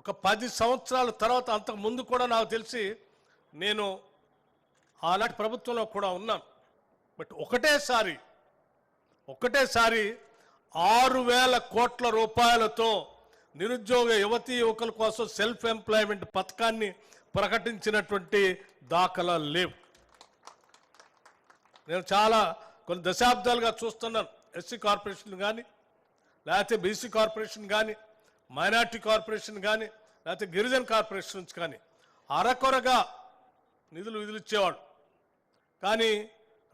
ఒక 10 సంవత్సరాల తర్వాత అంతకు ముందు కూడా నాకు తెలిసి నేను ఆనాటి ప్రభుత్వంలో కూడా ఉన్నాను. బట్ ఒకటేసారి 6,000 కోట్ల రూపాయలతో నిరుద్యోగ యువతీ యువకుల కోసం సెల్ఫ్ ఎంప్లాయ్మెంట్ పథకాన్ని ప్రకటించినటువంటి దాఖలాలు లేవు. నేను చాలా కొన్ని దశాబ్దాలుగా చూస్తున్నాను. ఎస్సీ కార్పొరేషన్ కానీ, లేకపోతే బీసీ కార్పొరేషన్ కానీ, మైనార్టీ కార్పొరేషన్ కానీ, లేకపోతే గిరిజన కార్పొరేషన్స్ కానీ అరకొరగా నిధులు ఇచ్చేవాడు. కానీ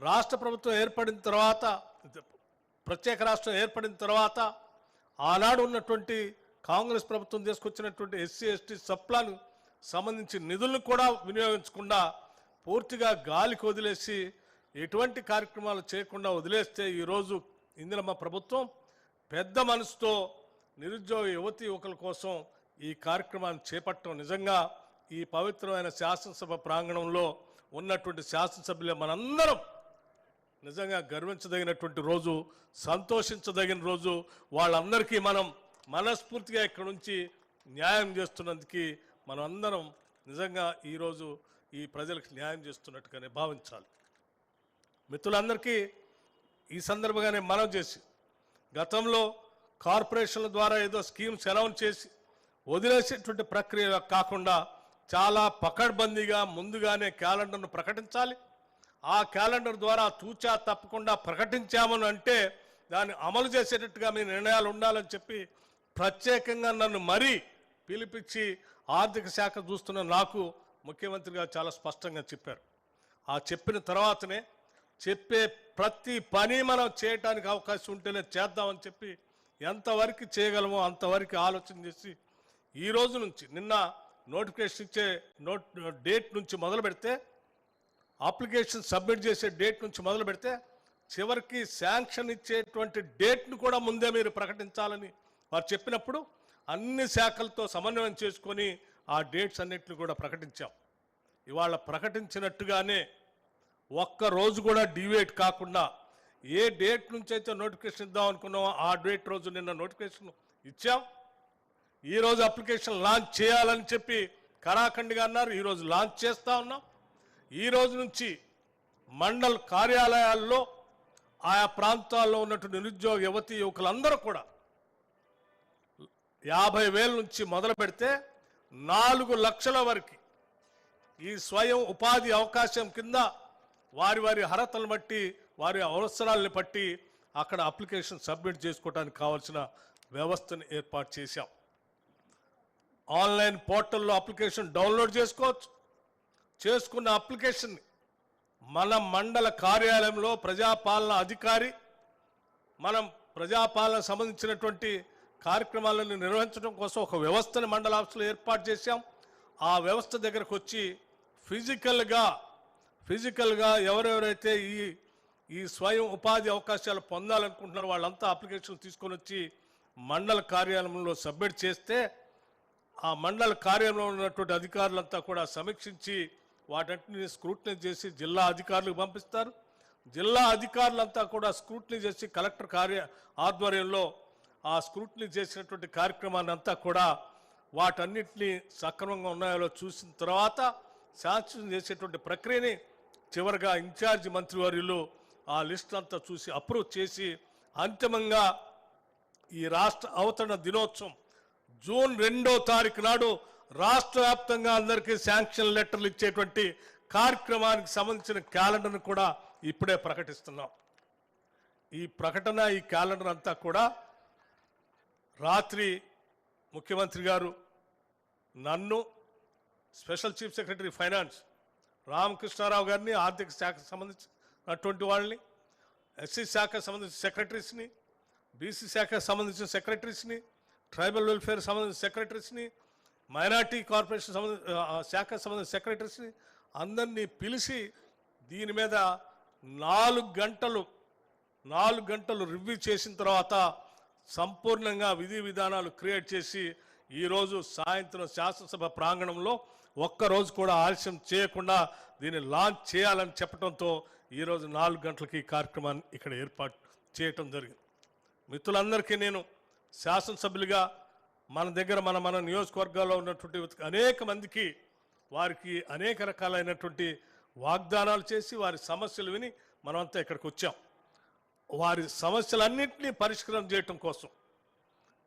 రాష్ట్ర ప్రభుత్వం ఏర్పడిన తర్వాత, ప్రత్యేక రాష్ట్రం ఏర్పడిన తర్వాత ఆనాడు ఉన్నటువంటి కాంగ్రెస్ ప్రభుత్వం తీసుకొచ్చినటువంటి ఎస్సీ ఎస్టీ సప్లాను సంబంధించి నిధులను కూడా వినియోగించకుండా పూర్తిగా గాలికి వదిలేసి ఎటువంటి కార్యక్రమాలు చేయకుండా వదిలేస్తే ఈరోజు ఇందిరమ్మ ప్రభుత్వం పెద్ద మనసుతో నిరుద్యోగ యువతీ యువకుల కోసం ఈ కార్యక్రమాన్ని చేపట్టడం నిజంగా ఈ పవిత్రమైన శాసనసభ ప్రాంగణంలో ఉన్నటువంటి శాసనసభ్యులు మనందరం నిజంగా గర్వించదగినటువంటి రోజు, సంతోషించదగిన రోజు. వాళ్ళందరికీ మనం మనస్ఫూర్తిగా ఇక్కడ నుంచి న్యాయం చేస్తున్నందుకు మనం అందరం నిజంగా ఈరోజు ఈ ప్రజలకు న్యాయం చేస్తున్నట్టుగానే భావించాలి. మిత్రులందరికీ ఈ సందర్భంగానే మనం చేసి, గతంలో కార్పొరేషన్ల ద్వారా ఏదో స్కీమ్స్ అనౌన్స్ చేసి వదిలేసేటువంటి ప్రక్రియ కాకుండా చాలా పకడ్బందీగా ముందుగానే క్యాలెండర్ను ప్రకటించాలి. ఆ క్యాలెండర్ ద్వారా తూచా తప్పకుండా ప్రకటించామని అంటే దాన్ని అమలు చేసేటట్టుగా మీ నిర్ణయాలు ఉండాలని చెప్పి ప్రత్యేకంగా నన్ను మరీ పిలిపించి ఆర్థిక శాఖ చూస్తున్న నాకు ముఖ్యమంత్రిగా చాలా స్పష్టంగా చెప్పారు. ఆ చెప్పిన తర్వాతనే చెప్పే ప్రతి పని మనం చేయడానికి అవకాశం ఉంటేనే చేద్దామని చెప్పి ఎంతవరకు చేయగలమో అంతవరకు ఆలోచన చేసి ఈ రోజు నుంచి నిన్న నోటిఫికేషన్ ఇచ్చే డేట్ నుంచి మొదలు పెడితే, అప్లికేషన్ సబ్మిట్ చేసే డేట్ నుంచి మొదలు పెడితే చివరికి శాంక్షన్ ఇచ్చేటువంటి డేట్ను కూడా ముందే మీరు ప్రకటించాలని వారు చెప్పినప్పుడు అన్ని శాఖలతో సమన్వయం చేసుకొని ఆ డేట్స్ అన్నిటిని కూడా ప్రకటించాం. ఇవాళ ప్రకటించినట్టుగానే ఒక్క రోజు కూడా డివేట్ కాకుండా ఏ డేట్ నుంచి అయితే నోటిఫికేషన్ ఇద్దాం అనుకున్నామో ఆ డేట్ రోజు నిన్న నోటిఫికేషన్ ఇచ్చాం. ఈరోజు అప్లికేషన్ లాంచ్ చేయాలని చెప్పి కరాఖండిగా అన్నారు. ఈరోజు లాంచ్ చేస్తూ ఉన్నాం. ఈ రోజు నుంచి మండల్ కార్యాలయాల్లో ఆయా ప్రాంతాల్లో ఉన్నటువంటి నిరుద్యోగ యువతీ యువకులందరూ కూడా 50,000 నుంచి మొదలు పెడితే 4 లక్షల వరకు ఈ స్వయం ఉపాధి అవకాశం కింద వారి అర్హతలను బట్టి వారి అవసరాలను బట్టి అక్కడ అప్లికేషన్ సబ్మిట్ చేసుకోవడానికి కావాల్సిన వ్యవస్థను ఏర్పాటు చేశాం. ఆన్లైన్ పోర్టల్లో అప్లికేషన్ డౌన్లోడ్ చేసుకోవచ్చు. చేసుకున్న అప్లికేషన్ మన మండల కార్యాలయంలో ప్రజాపాలన అధికారి మనం ప్రజాపాలన సంబంధించినటువంటి కార్యక్రమాలను నిర్వహించడం కోసం ఒక వ్యవస్థను మండల ఆఫీసులో ఏర్పాటు చేశాం. ఆ వ్యవస్థ దగ్గరకు వచ్చి ఫిజికల్గా ఎవరెవరైతే ఈ స్వయం ఉపాధి అవకాశాలు పొందాలనుకుంటున్నారో వాళ్ళంతా అప్లికేషన్ తీసుకొని వచ్చి మండల కార్యాలయంలో సబ్మిట్ చేస్తే ఆ మండల కార్యాలయంలో ఉన్నటువంటి అధికారులంతా కూడా సమీక్షించి వాటన్నిటిని స్క్రూటినీ చేసి జిల్లా అధికారులకు పంపిస్తారు. జిల్లా అధికారులంతా కూడా స్క్రూటినీ చేసి కలెక్టర్ ఆధ్వర్యంలో ఆ స్క్రూటినీ చేసినటువంటి కార్యక్రమాన్ని అంతా కూడా వాటన్నిటినీ సక్రమంగా ఉన్నాయో చూసిన తర్వాత శాంక్షన్ చేసేటువంటి ప్రక్రియని చివరిగా ఇన్ఛార్జి మంత్రివర్యులు ఆ లిస్ట్ అంతా చూసి అప్రూవ్ చేసి అంతిమంగా ఈ రాష్ట్ర అవతరణ దినోత్సవం జూన్ 2వ తారీఖు నాడు రాష్ట్ర వ్యాప్తంగా అందరికీ శాంక్షన్ లెటర్లు ఇచ్చేటువంటి కార్యక్రమానికి సంబంధించిన క్యాలెండర్ను కూడా ఇప్పుడే ప్రకటిస్తున్నాం. ఈ ప్రకటన, ఈ క్యాలెండర్ అంతా కూడా రాత్రి ముఖ్యమంత్రి గారు నన్ను, special chief secretary finance Ramakrishnarao గారిని, ఆర్థిక శాఖకు సంబంధించినటువంటి వాళ్ళని, ఎస్సీ శాఖకు సంబంధించిన సెక్రటరీస్ని, బీసీ శాఖకు సంబంధించిన సెక్రటరీస్ని, ట్రైబల్ వెల్ఫేర్ సంబంధించిన సెక్రటరీస్ని, మైనార్టీ కార్పొరేషన్ శాఖకు సంబంధించిన సెక్రటరీస్ని అందరినీ పిలిచి దీని మీద 4 గంటలు రివ్యూ చేసిన తర్వాత సంపూర్ణంగా విధి విధానాలు క్రియేట్ చేసి ఈరోజు సాయంత్రం శాసనసభ ప్రాంగణంలో ఒక్కరోజు కూడా ఆలస్యం చేయకుండా దీన్ని లాంచ్ చేయాలని చెప్పడంతో ఈరోజు 4 గంటలకి ఈ కార్యక్రమాన్ని ఇక్కడ ఏర్పాటు చేయటం జరిగింది. మిత్రులందరికీ నేను శాసనసభ్యులుగా మన దగ్గర మన నియోజకవర్గాల్లో ఉన్నటువంటి అనేక మందికి వారికి అనేక రకాలైనటువంటి వాగ్దానాలు చేసి వారి సమస్యలు విని మనమంతా ఇక్కడికి వచ్చాం. వారి సమస్యలన్నింటినీ పరిష్కారం చేయటం కోసం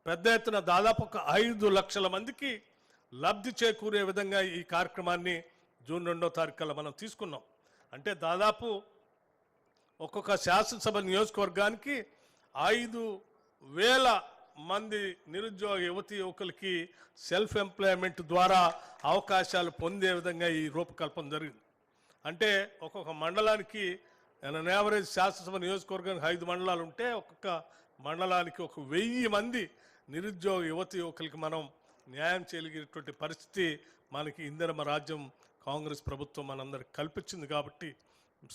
పెద్ద ఎత్తున దాదాపు ఒక 5 లక్షల మందికి లబ్ధి చేకూరే విధంగా ఈ కార్యక్రమాన్ని జూన్ 2వ తారీఖున మనం తీసుకున్నాం. అంటే దాదాపు ఒక్కొక్క శాసనసభ నియోజకవర్గానికి 5,000 మంది నిరుద్యోగ యువకులకి సెల్ఫ్ ఎంప్లాయ్మెంట్ ద్వారా అవకాశాలు పొందే విధంగా ఈ రూపకల్పన జరిగింది. అంటే ఒక్కొక్క మండలానికి యావరేజ్ శాసనసభ నియోజకవర్గానికి 5 మండలాలు ఉంటే ఒక్కొక్క మండలానికి 1,000 మంది నిరుద్యోగ యువకులకి మనం న్యాయం చేయగలిగేటువంటి పరిస్థితి మనకి ఇందిరమ్మ రాజ్యం కాంగ్రెస్ ప్రభుత్వం మనందరికి కల్పించింది. కాబట్టి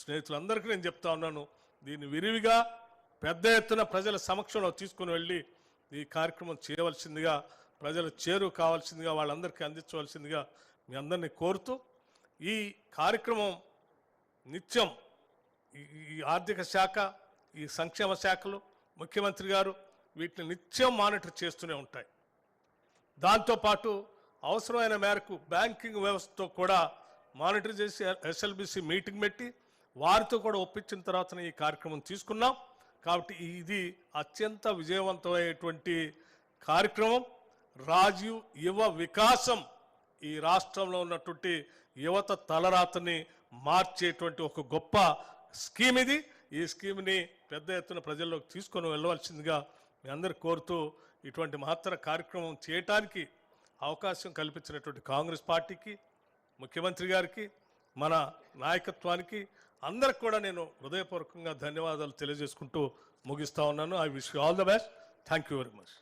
స్నేహితులందరికీ నేను చెప్తా ఉన్నాను, దీన్ని విరివిగా పెద్ద ఎత్తున ప్రజల సమక్షంలో తీసుకుని వెళ్ళి ఈ కార్యక్రమం చేయవలసిందిగా, ప్రజలు చేరువ కావాల్సిందిగా, వాళ్ళందరికీ అందించవలసిందిగా మీ అందరినీ కోరుతూ, ఈ కార్యక్రమం నిత్యం ఈ ఆర్థిక శాఖ, ఈ సంక్షేమ శాఖలు, ముఖ్యమంత్రి గారు వీటిని నిత్యం మానిటర్ చేస్తూనే ఉంటాయి. దాంతోపాటు అవసరమైన మేరకు బ్యాంకింగ్ వ్యవస్థతో కూడా మానిటర్ చేసి ఎస్ఎల్బిసి మీటింగ్ పెట్టి వారితో కూడా ఒప్పించిన తర్వాత ఈ కార్యక్రమం తీసుకున్నాం. కాబట్టి ఇది అత్యంత విజయవంతమైనటువంటి కార్యక్రమం. రాజీవ్ యువ వికాసం ఈ రాష్ట్రంలో ఉన్నటువంటి యువత తలరాతని మార్చేటువంటి ఒక గొప్ప స్కీమ్ ఇది. ఈ స్కీమ్ని పెద్ద ఎత్తున ప్రజల్లోకి తీసుకొని వెళ్ళవలసిందిగా మీ అందరు కోరుతూ, ఇటువంటి మహత్తర కార్యక్రమం చేయటానికి అవకాశం కల్పించినటువంటి కాంగ్రెస్ పార్టీకి, ముఖ్యమంత్రి గారికి, మన నాయకత్వానికి అందరికి కూడా నేను హృదయపూర్వకంగా ధన్యవాదాలు తెలియజేసుకుంటూ ముగిస్తా ఉన్నాను. I wish you all the best. Thank you very much.